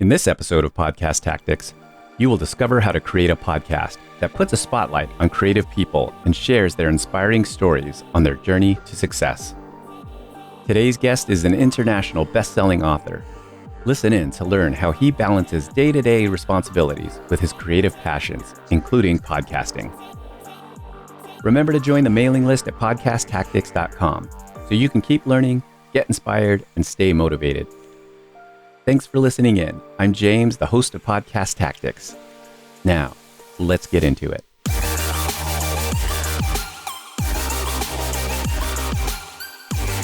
In this episode of Podcast Tactics, you will discover how to create a podcast that puts a spotlight on creative people and shares their inspiring stories on their journey to success. Today's guest is an international best-selling author. Listen in to learn how he balances day-to-day responsibilities with his creative passions, including podcasting. Remember to join the mailing list at podcasttactics.com so you can keep learning, get inspired, and stay motivated. Thanks for listening in. I'm James, the host of Podcast Tactics. Now, let's get into it.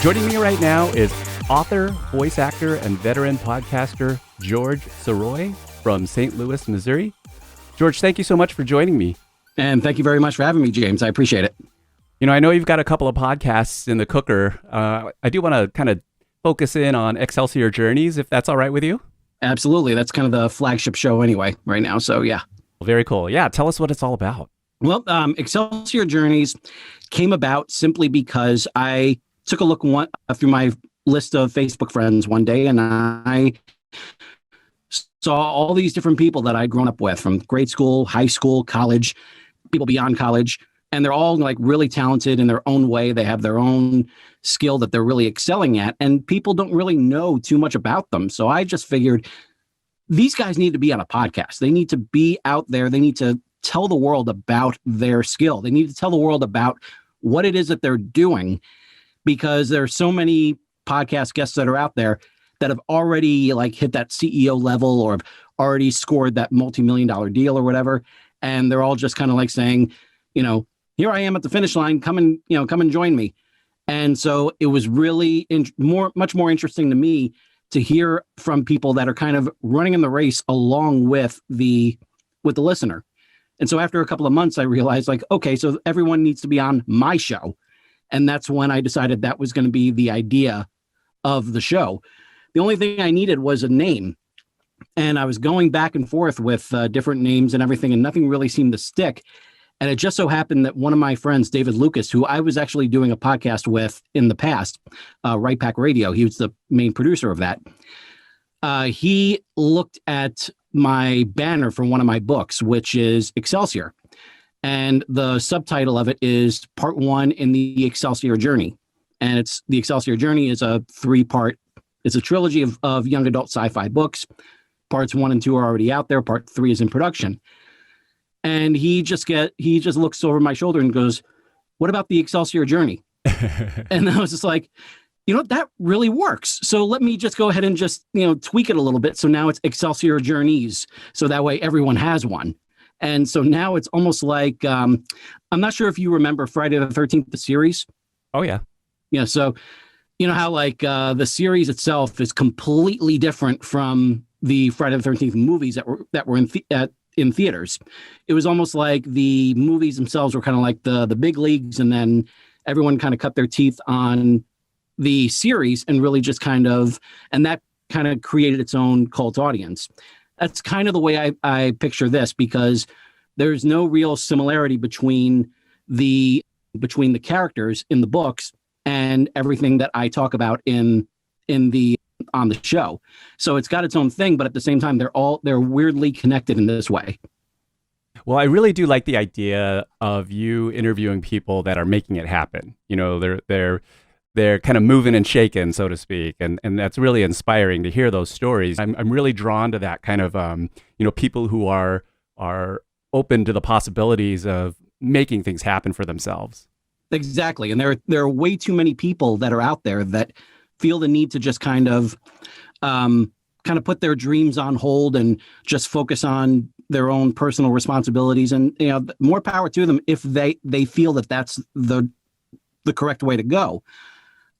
Joining me right now is author, voice actor, and veteran podcaster George Sirois from St. Louis, Missouri. George, thank you so much for joining me. And thank you very much for having me, James. I appreciate it. You know, I know you've got a couple of podcasts in the cooker. I do want to kind of focus in on Excelsior Journeys, if that's all right with you. Absolutely. That's kind of the flagship show anyway right now. So yeah. Very cool. Yeah. Tell us what it's all about. Well, Excelsior Journeys came about simply because I took a look through my list of Facebook friends one day, and I saw all these different people that I'd grown up with from grade school, high school, college, people beyond college. And they're all like really talented in their own way. They have their own skill that they're really excelling at, and people don't really know too much about them. So I just figured these guys need to be on a podcast. They need to be out there. They need to tell the world about their skill. They need to tell the world about what it is that they're doing, because there are so many podcast guests that are out there that have already like hit that CEO level or have already scored that multi-million-dollar deal or whatever. And they're all just kind of like saying, you know, here I am at the finish line, come and join me. And so it was really much more interesting to me to hear from people that are kind of running in the race along with the listener. And so after a couple of months, I realized like, okay, so everyone needs to be on my show. And that's when I decided that was going to be the idea of the show. The only thing I needed was a name. And I was going back and forth with different names and everything, and nothing really seemed to stick. And it just so happened that one of my friends, David Lucas, who I was actually doing a podcast with in the past, Right Pack Radio, he was the main producer of that. He looked at my banner for one of my books, which is Excelsior. And the subtitle of it is Part 1 in the Excelsior Journey. And it's the Excelsior Journey is a it's a trilogy of young adult sci-fi books. Parts 1 and 2 are already out there. Part 3 is in production. And he just looks over my shoulder and goes, "What about the Excelsior Journey?" And I was just like, you know, that really works. So let me just go ahead and just, tweak it a little bit. So now it's Excelsior Journeys. So that way everyone has one. And so now it's almost like, I'm not sure if you remember Friday the 13th, the series. Oh, yeah. Yeah. So, you know how like the series itself is completely different from the Friday the 13th movies that were in theaters. It was almost like the movies themselves were kind of like the big leagues, and then everyone kind of cut their teeth on the series and really just and that kind of created its own cult audience. That's kind of the way I picture this, because there's no real similarity between the characters in the books and everything that I talk about on the show. So it's got its own thing, but at the same time, they're weirdly connected in this way. Well, I really do like the idea of you interviewing people that are making it happen. You know, they're kind of moving and shaking, so to speak. And that's really inspiring to hear those stories. I'm really drawn to that kind of, people who are open to the possibilities of making things happen for themselves. Exactly. And there are way too many people that are out there that feel the need to just kind of put their dreams on hold and just focus on their own personal responsibilities. And, more power to them if they feel that that's the correct way to go.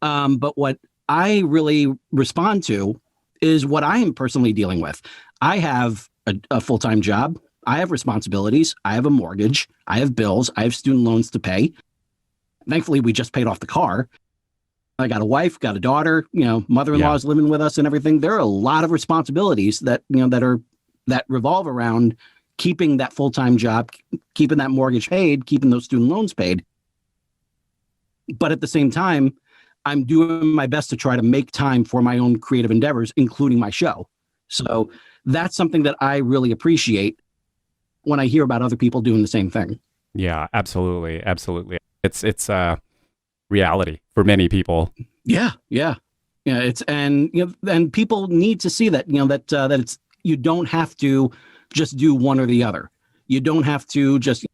But what I really respond to is what I am personally dealing with. I have a full-time job. I have responsibilities. I have a mortgage. I have bills. I have student loans to pay. Thankfully, we just paid off the car. I got a wife, got a daughter, mother-in-law is living with us and everything. There are a lot of responsibilities that revolve around keeping that full-time job, keeping that mortgage paid, keeping those student loans paid. But at the same time, I'm doing my best to try to make time for my own creative endeavors, including my show. So that's something that I really appreciate when I hear about other people doing the same thing. Yeah, absolutely. Absolutely. It's reality for many people. Yeah, yeah, yeah. And people need to see that that it's you don't have to just do one or the other. You don't have to just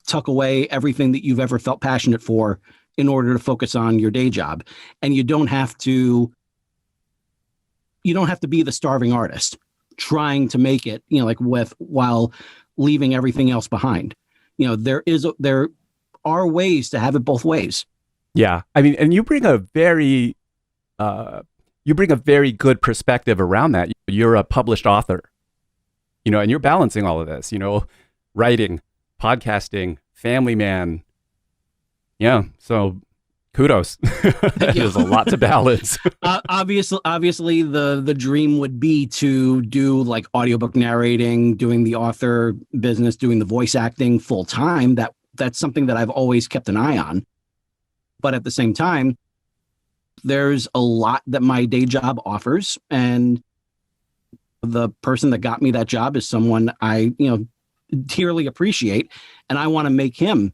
tuck away everything that you've ever felt passionate for in order to focus on your day job, and you don't have to be the starving artist trying to make it, while leaving everything else behind. There are ways to have it both ways. Yeah. I mean, and you bring a very good perspective around that. You're a published author, and you're balancing all of this, writing, podcasting, family man. Yeah. So kudos. There's a lot to balance. Obviously, the dream would be to do like audiobook narrating, doing the author business, doing the voice acting full time. That's something that I've always kept an eye on. But at the same time, there's a lot that my day job offers, and the person that got me that job is someone I dearly appreciate, and I want to make him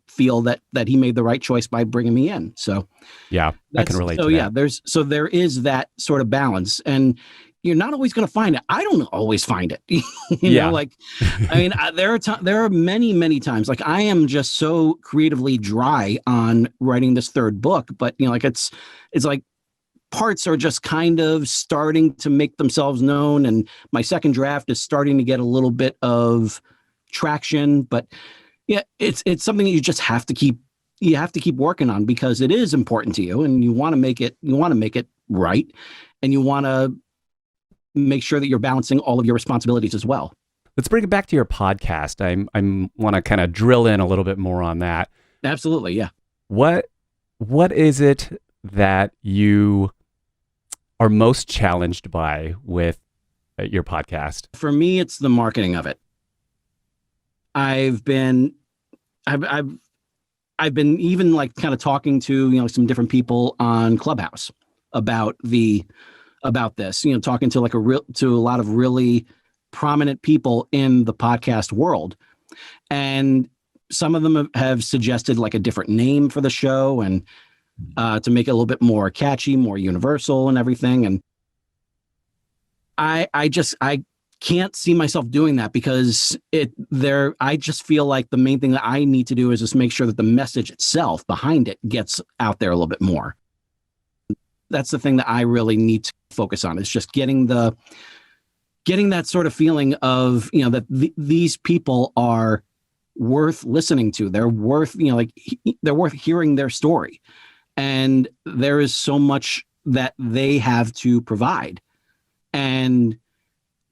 feel that he made the right choice by bringing me in. So yeah, I can relate to that. Yeah, there is that sort of balance, and you're not always going to find it. I don't always find it. There are many times, like, I am just so creatively dry on writing this third book, but it's like parts are just kind of starting to make themselves known, and my second draft is starting to get a little bit of traction, but yeah, it's something that you just have to keep working on, because it is important to you, and you want to make it right, and you want to make sure that you're balancing all of your responsibilities as well. Let's bring it back to your podcast. I want to kind of drill in a little bit more on that. Absolutely, yeah. What is it that you are most challenged by with your podcast? For me, it's the marketing of it. I've been even like kind of talking to some different people on Clubhouse about this, talking to a lot of really prominent people in the podcast world, and some of them have suggested like a different name for the show, and to make it a little bit more catchy, more universal, and everything. And I can't see myself doing that, because I just feel like the main thing that I need to do is just make sure that the message itself behind it gets out there a little bit more. That's the thing that I really need to focus on, is just getting that sort of feeling of, that these people are worth listening to. They're worth, they're worth hearing their story. And there is so much that they have to provide. And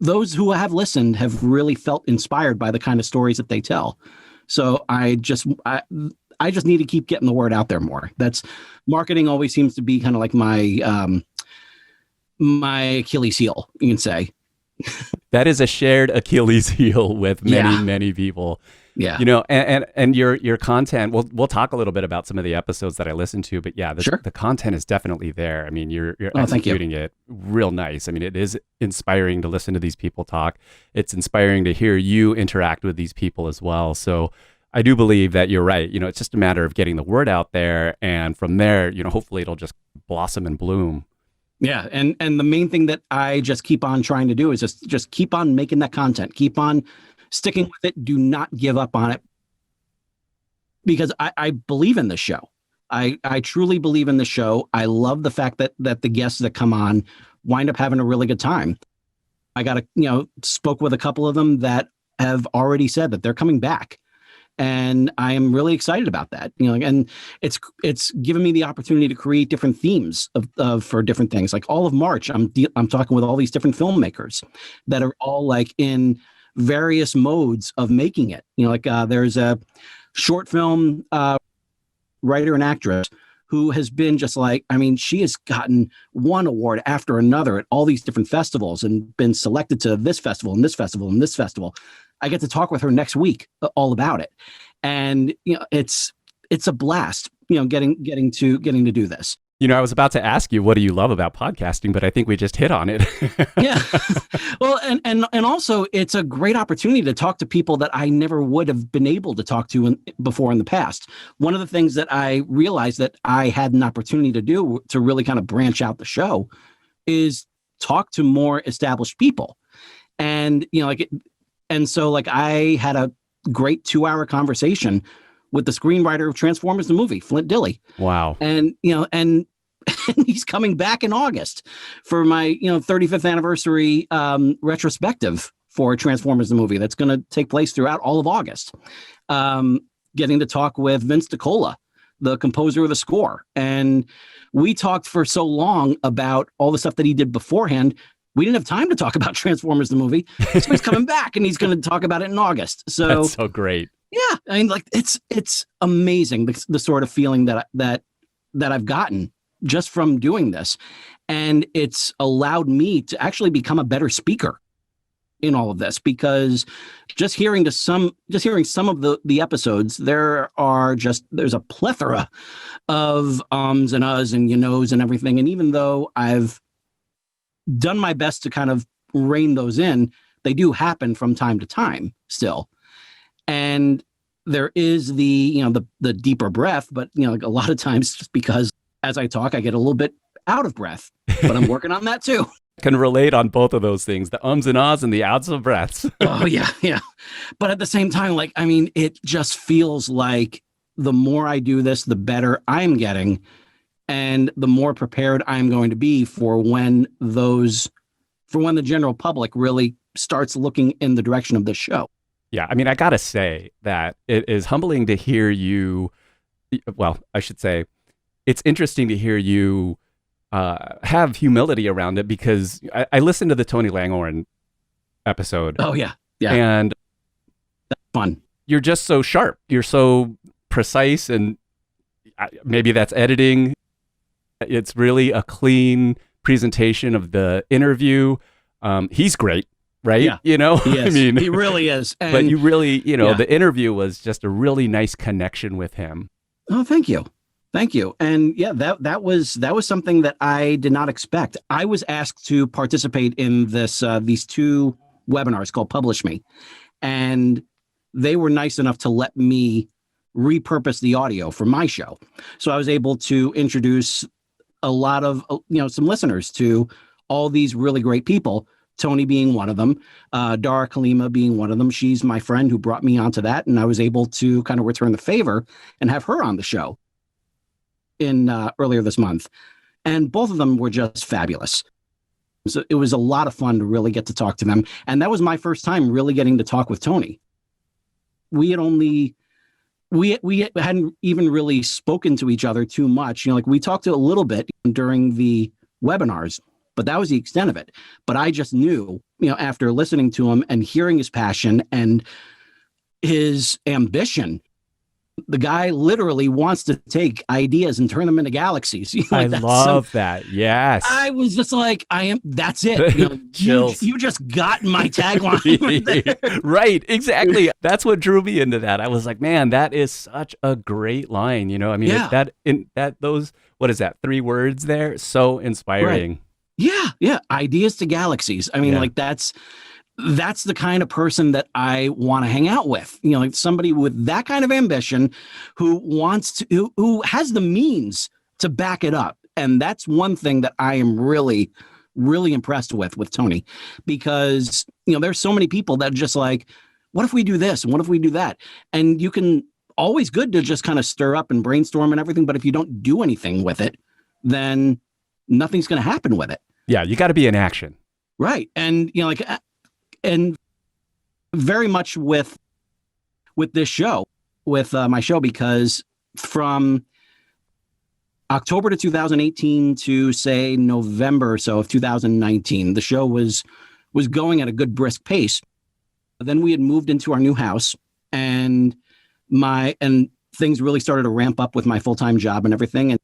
those who have listened have really felt inspired by the kind of stories that they tell. So I just need to keep getting the word out there more. That's marketing always seems to be kind of like my Achilles heel, you can say. That is a shared Achilles heel with many people. Yeah. And your content, we'll talk a little bit about some of the episodes that I listened to, but yeah, the content is definitely there. I mean, you're executing it real nice. I mean, it is inspiring to listen to these people talk. It's inspiring to hear you interact with these people as well. So I do believe that you're right. It's just a matter of getting the word out there, and from there, hopefully it'll just blossom and bloom. Yeah, and the main thing that I just keep on trying to do is just keep on making that content, keep on sticking with it. Do not give up on it, because I believe in this show. I truly believe in the show. I love the fact that the guests that come on wind up having a really good time. I spoke with a couple of them that have already said that they're coming back. And I am really excited about that, and it's given me the opportunity to create different themes for different things. Like all of March, I'm talking with all these different filmmakers that are all like in various modes of making it. There's a short film writer and actress who has been just like, she has gotten one award after another at all these different festivals and been selected to this festival and this festival and this festival. I get to talk with her next week all about it. And, it's a blast, getting to do this. I was about to ask you, what do you love about podcasting? But I think we just hit on it. Yeah. Well, and also it's a great opportunity to talk to people that I never would have been able to talk to before in the past. One of the things that I realized that I had an opportunity to do to really kind of branch out the show is talk to more established people. And, so I had a great 2-hour conversation with the screenwriter of Transformers the movie, Flint Dille. Wow. And, and he's coming back in August for my, 35th anniversary retrospective for Transformers the movie. That's going to take place throughout all of August. Getting to talk with Vince DiCola, the composer of the score. And we talked for so long about all the stuff that he did beforehand. We didn't have time to talk about Transformers the movie. So he's coming back and he's going to talk about it in August. So that's so great. Yeah. I mean, it's amazing the sort of feeling that I've gotten just from doing this. And it's allowed me to actually become a better speaker in all of this, because just hearing some of the episodes, there's a plethora of ums and uhs and knows and everything. And even though I've done my best to kind of rein those in, they do happen from time to time still. And there is the deeper breath, but a lot of times just because as I talk, I get a little bit out of breath, but I'm working on that too. Can relate on both of those things, the ums and ahs and the outs of breaths. Oh yeah. Yeah. But at the same time, it just feels like the more I do this, the better I'm getting and the more prepared I'm going to be for when the general public really starts looking in the direction of this show. Yeah. I mean, I got to say that it is humbling to hear you. Well, I should say it's interesting to hear you have humility around it, because I listened to the Tony Langhorne episode. Oh, yeah. Yeah. And that's fun. You're just so sharp. You're so precise, and maybe that's editing. It's really a clean presentation of the interview. He's great, right? Yeah. He is. I mean, he really is. And, but you really, the interview was just a really nice connection with him. Oh, thank you. Thank you. And yeah, that was something that I did not expect. I was asked to participate in these 2 webinars called Publish Me, and they were nice enough to let me repurpose the audio for my show. So I was able to introduce a lot of, some listeners to all these really great people, Tony being one of them, Dara Kalima being one of them. She's my friend who brought me onto that, and I was able to kind of return the favor and have her on the show in earlier this month. And both of them were just fabulous. So it was a lot of fun to really get to talk to them. And that was my first time really getting to talk with Tony. We hadn't even really spoken to each other too much. We talked a little bit during the webinars, but that was the extent of it. But I just knew, after listening to him and hearing his passion and his ambition, the guy literally wants to take ideas and turn them into galaxies. I love that. Yes. I was just like, that's it. You just got my tagline. Right. Exactly. That's what drew me into that. I was like, man, that is such a great line. I mean, yeah. What is that? 3 words there? So inspiring. Right. Yeah. Yeah. Ideas to galaxies. I mean, that's the kind of person that I want to hang out with, somebody with that kind of ambition who has the means to back it up. And that's one thing that I am really, really impressed with Tony, because, there's so many people that are just like, what if we do this? And what if we do that? And you can always good to just kind of stir up and brainstorm and everything. But if you don't do anything with it, then nothing's going to happen with it. Yeah. You got to be in action. Right. And, and very much with this show, with my show, because from October to 2018 to say November or so of 2019, the show was going at a good brisk pace. Then we had moved into our new house, and things really started to ramp up with my full-time job and everything.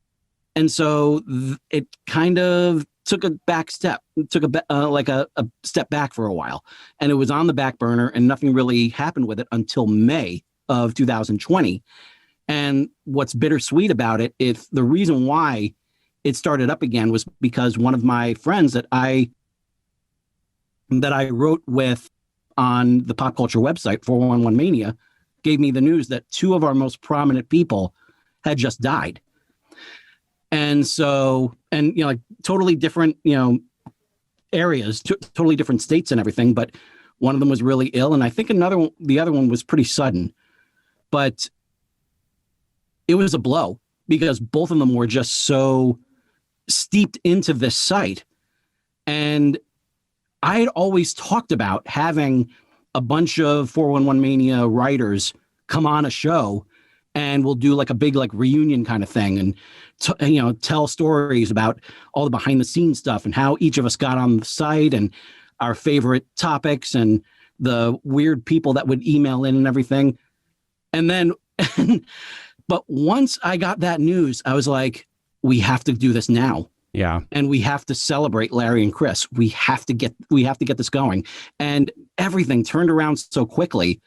And so it kind of took a back step, a step back for a while. And it was on the back burner, and nothing really happened with it until May of 2020. And what's bittersweet about it is the reason why it started up again was because one of my friends that I wrote with on the pop culture website 411 Mania gave me the news that two of our most prominent people had just died. And so, and like totally different, areas, totally different states and everything, but one of them was really ill, and I think the other one was pretty sudden. But it was a blow because both of them were just so steeped into this site. And I had always talked about having a bunch of 411 Mania writers come on a show, and we'll do like a big like reunion kind of thing, and tell stories about all the behind the scenes stuff and how each of us got on the site and our favorite topics and the weird people that would email in and everything. And then, but once I got that news, I was like, we have to do this now. Yeah. And we have to celebrate Larry and Chris. We have to get this going. And everything turned around so quickly.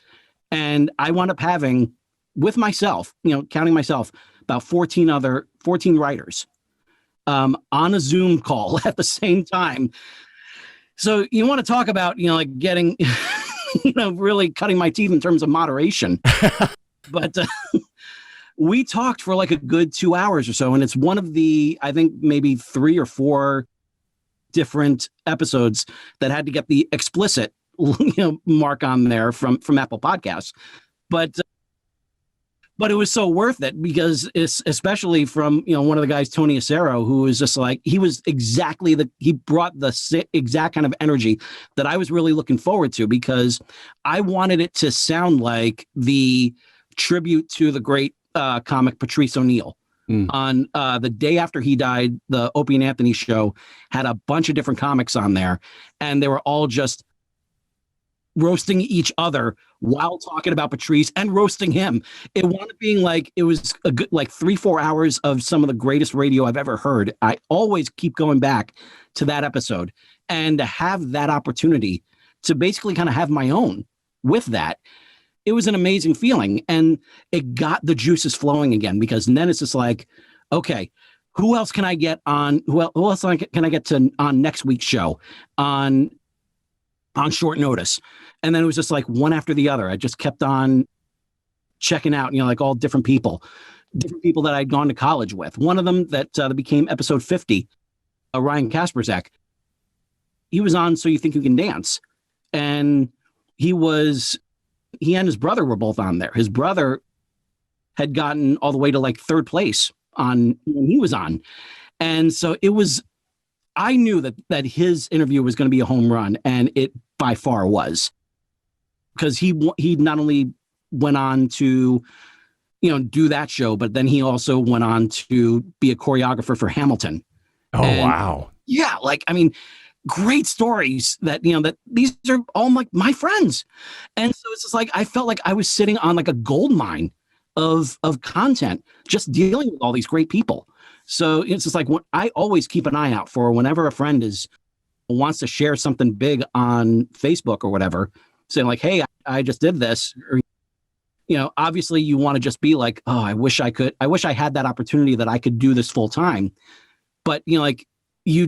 And I wound up having, with myself, counting myself, about 14 writers on a Zoom call at the same time. So you want to talk about, like getting, really cutting my teeth in terms of moderation. But we talked for like a good 2 hours or so. And it's one of the, I think maybe 3 or 4 different episodes that had to get the explicit, mark on there from Apple Podcasts. But it was so worth it because it's especially from, one of the guys, Tony Acero, who was just like, he brought the exact kind of energy that I was really looking forward to, because I wanted it to sound like the tribute to the great comic Patrice O'Neill. On the day after he died, the Opie and Anthony show had a bunch of different comics on there, and they were all just roasting each other while talking about Patrice and roasting him. It wound up being like, it was a good, like 3-4 hours of some of the greatest radio I've ever heard. I always keep going back to that episode, and to have that opportunity to basically kind of have my own with that, it was an amazing feeling. And it got the juices flowing again, because then it's just like, okay, who else can I get on? Who else can I get to on next week's show on short notice? And then it was just like one after the other. I just kept on checking out, like all different people that I'd gone to college with. One of them that became episode 50, Ryan Kasperzak. He was on So You Think You Can Dance. And he and his brother were both on there. His brother had gotten all the way to like 3rd place on when he was on. And so I knew that his interview was going to be a home run, and it by far was, because he not only went on to, do that show, but then he also went on to be a choreographer for Hamilton. Oh, wow. Yeah. Like, I mean, great stories that these are all my friends. And so it's just like, I felt like I was sitting on like a gold mine of content, just dealing with all these great people. So it's just like, I always keep an eye out for whenever a friend wants to share something big on Facebook or whatever, saying like, hey, I just did this. Or, obviously you want to just be like, oh, I wish I had that opportunity that I could do this full time. But, like you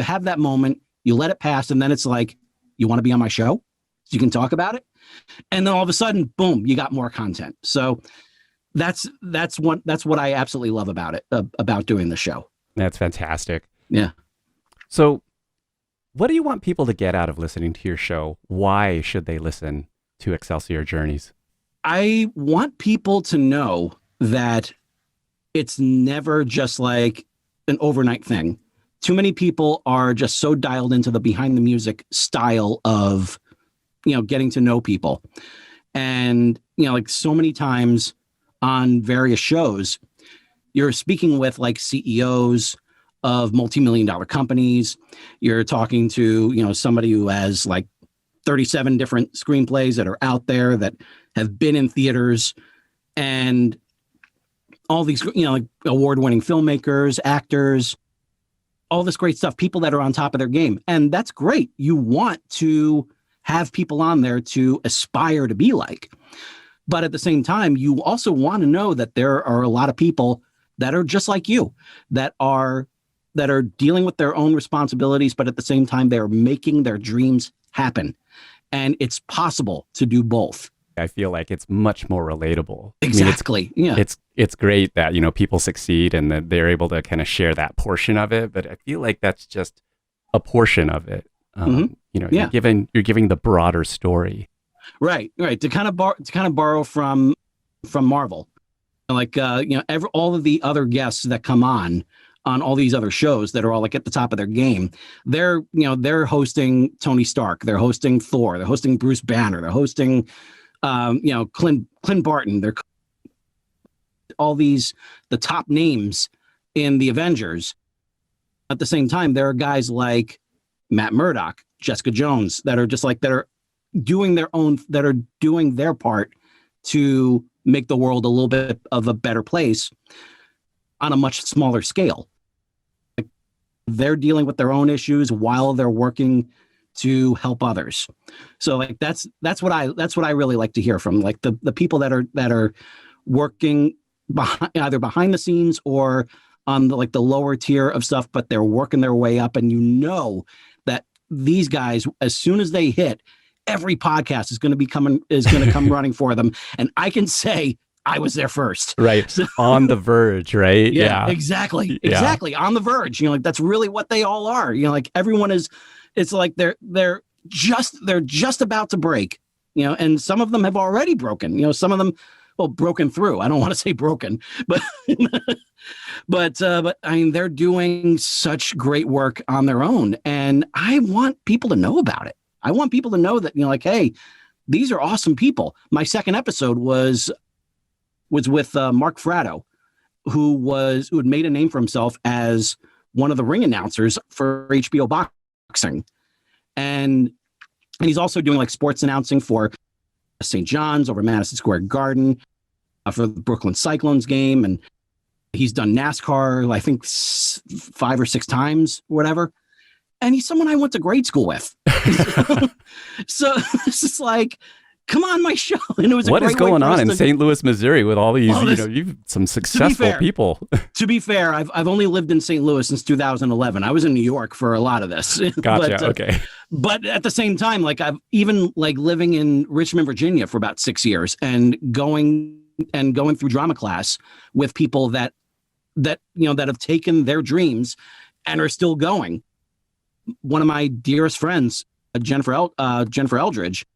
have that moment, you let it pass. And then it's like, you want to be on my show so you can talk about it. And then all of a sudden, boom, you got more content. So that's what I absolutely love about it, about doing the show. That's fantastic. Yeah. So what do you want people to get out of listening to your show? Why should they listen to Excelsior Journeys? I want people to know that it's never just like an overnight thing. Too many people are just so dialed into the behind the music style of, getting to know people. And, like so many times on various shows, you're speaking with like CEOs of multi-million-dollar companies. You're talking to, somebody who has like 37 different screenplays that are out there that have been in theaters, and all these, like award-winning filmmakers, actors, all this great stuff, people that are on top of their game. And that's great. You want to have people on there to aspire to be like. But at the same time, you also want to know that there are a lot of people that are just like you, that are that are dealing with their own responsibilities, but at the same time, they're making their dreams happen. And it's possible to do both. I feel like it's much more relatable. Exactly. I mean, it's great that, people succeed and that they're able to kind of share that portion of it. But I feel like that's just a portion of it. You're giving the broader story. Right. To kind of borrow from Marvel, like all of the other guests that come on all these other shows that are all like at the top of their game. They're hosting Tony Stark, they're hosting Thor, they're hosting Bruce Banner, they're hosting Clint Barton. They're all these the top names in the Avengers. At the same time, there are guys like Matt Murdock, Jessica Jones that are doing their part to make the world a little bit of a better place on a much smaller scale. Like, they're dealing with their own issues while they're working to help others. So like that's what I really like to hear from, like the people that are working either behind the scenes or on the lower tier of stuff, but they're working their way up, and that these guys, as soon as they hit, every podcast is going to come running for them, and I can say I was there first. Right. So, on the verge, right? Yeah. Exactly. Yeah. Exactly. On the verge. That's really what they all are. Like everyone is, it's like they're just about to break, and some of them have already broken, some of them, broken through. I don't want to say broken, but, but I mean, they're doing such great work on their own, and I want people to know about it. I want people to know that, hey, these are awesome people. My second episode was with Mark Fratto, who had made a name for himself as one of the ring announcers for HBO Boxing. And he's also doing like sports announcing for St. John's over Madison Square Garden, for the Brooklyn Cyclones game. And he's done NASCAR, I think 5 or 6 times, or whatever. And he's someone I went to grade school with. So it's just like, come on my show. And it was what is going on in St. Louis, Missouri with all these, you've some successful people. To be fair, I've only lived in St. Louis since 2011. I was in New York for a lot of this. Gotcha. Okay. But at the same time, like I've even like living in Richmond, Virginia for about 6 years and going through drama class with people that have taken their dreams and are still going. One of my dearest friends, Jennifer Eldridge,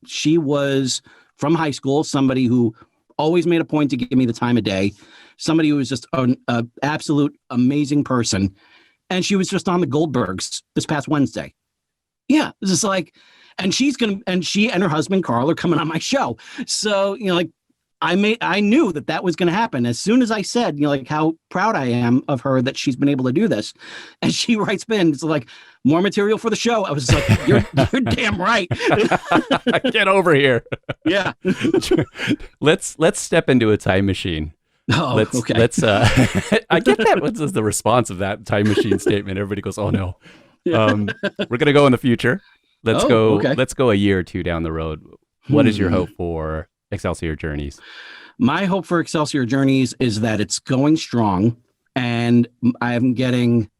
she was from high school, somebody who always made a point to give me the time of day, somebody who was just an absolute amazing person. And she was just on the Goldbergs this past Wednesday. Yeah, it's just like, and she and her husband, Carl, are coming on my show. So, I knew that was going to happen. As soon as I said, how proud I am of her that she's been able to do this. And she writes in, it's like, more material for the show. I was like, you're damn right. Get over here. Yeah. Let's step into a time machine. Oh, okay. I get that. What's the response of that time machine statement? Everybody goes, oh no. We're going to go in the future. Let's go a year or two down the road. What is your hope for Excelsior Journeys? My hope for Excelsior Journeys is that it's going strong, and I'm getting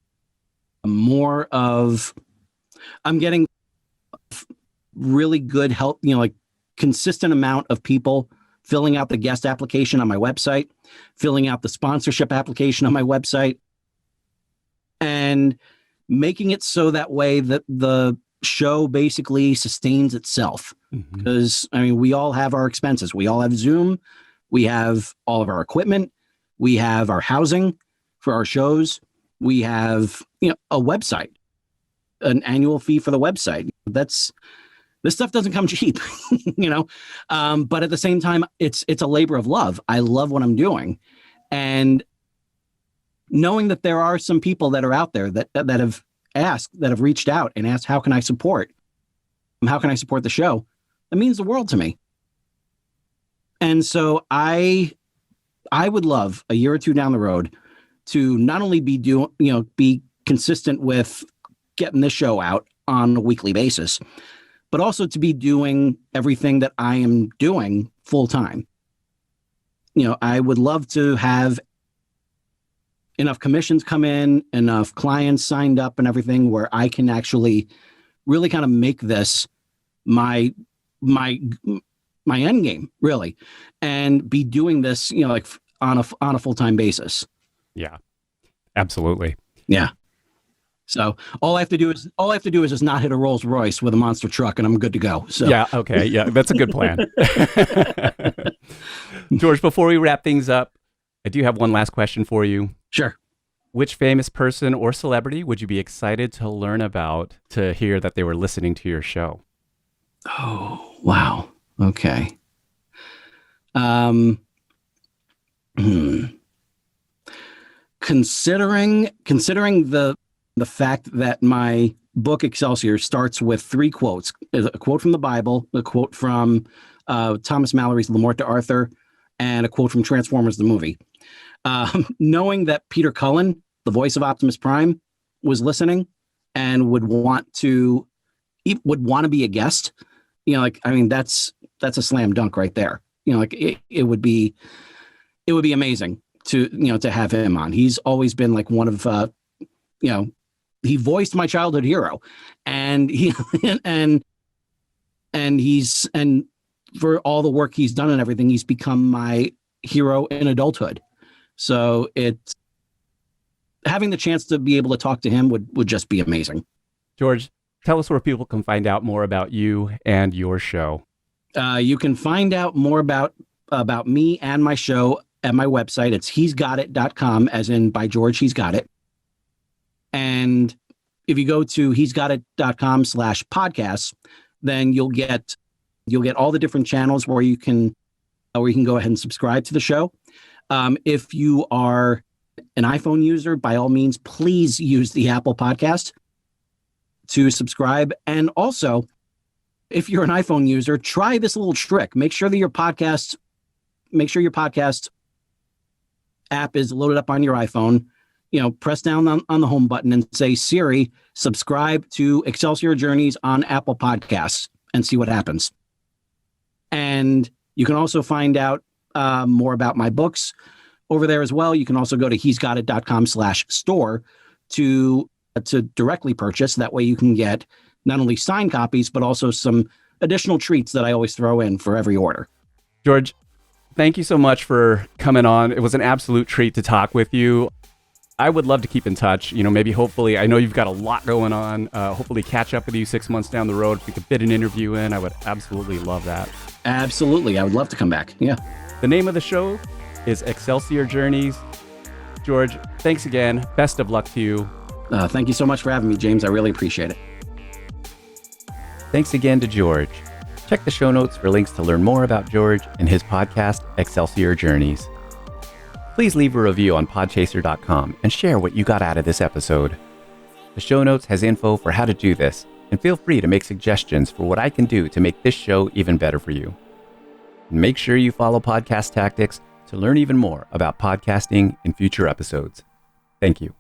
really good help, consistent amount of people filling out the guest application on my website, filling out the sponsorship application on my website, and making it so that way that the show basically sustains itself. Mm-hmm. Because we all have our expenses. We all have Zoom. We have all of our equipment. We have our housing for our shows. We have, a website, an annual fee for the website. This stuff doesn't come cheap, but at the same time, it's a labor of love. I love what I'm doing. And knowing that there are some people that are out there that have reached out and asked, how can I support the show? That means the world to me. And so I would love a year or two down the road to not only be consistent with getting this show out on a weekly basis, but also to be doing everything that I am doing full time. I would love to have enough commissions come in, enough clients signed up and everything where I can actually really kind of make this my end game, really, and be doing this, like on a full-time basis. Yeah, absolutely. Yeah. So all I have to do is just not hit a Rolls Royce with a monster truck, and I'm good to go. So yeah, okay, yeah, that's a good plan. George, before we wrap things up, I do have one last question for you. Sure. Which famous person or celebrity would you be excited to learn about, to hear that they were listening to your show? Oh, wow. Okay. Considering the fact that my book Excelsior starts with 3 quotes, a quote from the Bible, a quote from Thomas Mallory's Le Morte d'Arthur, and a quote from Transformers the movie. Knowing that Peter Cullen, the voice of Optimus Prime, was listening and would want to be a guest, that's a slam dunk right there. It would be amazing to have him on. He's always been like one of he voiced my childhood hero, and he and for all the work he's done and everything, he's become my hero in adulthood. So it's having the chance to be able to talk to him would just be amazing. George, tell us where people can find out more about you and your show. You can find out more about me and my show at my website. It's he'sgotit.com, as in by George, he's got it. And if you go to he'sgotit.com/podcasts, then you'll get all the different channels where you can go ahead and subscribe to the show. If you are an iPhone user, by all means, please use the Apple Podcast to subscribe. And also, if you're an iPhone user, try this little trick. Make sure your podcast app is loaded up on your iPhone. Press down on the home button and say, Siri, subscribe to Excelsior Journeys on Apple Podcasts, and see what happens. And you can also find out more about my books over there as well. You can also go to he'sgotit.com/store to directly purchase. That way you can get not only signed copies, but also some additional treats that I always throw in for every order. George, thank you so much for coming on. It was an absolute treat to talk with you. I would love to keep in touch. Maybe hopefully, I know you've got a lot going on. Hopefully catch up with you 6 months down the road. If we could fit an interview in, I would absolutely love that. Absolutely. I would love to come back. Yeah. The name of the show is Excelsior Journeys. George, thanks again. Best of luck to you. Thank you so much for having me, James. I really appreciate it. Thanks again to George. Check the show notes for links to learn more about George and his podcast, Excelsior Journeys. Please leave a review on podchaser.com and share what you got out of this episode. The show notes has info for how to do this, and feel free to make suggestions for what I can do to make this show even better for you. And make sure you follow Podcast Tactics to learn even more about podcasting in future episodes. Thank you.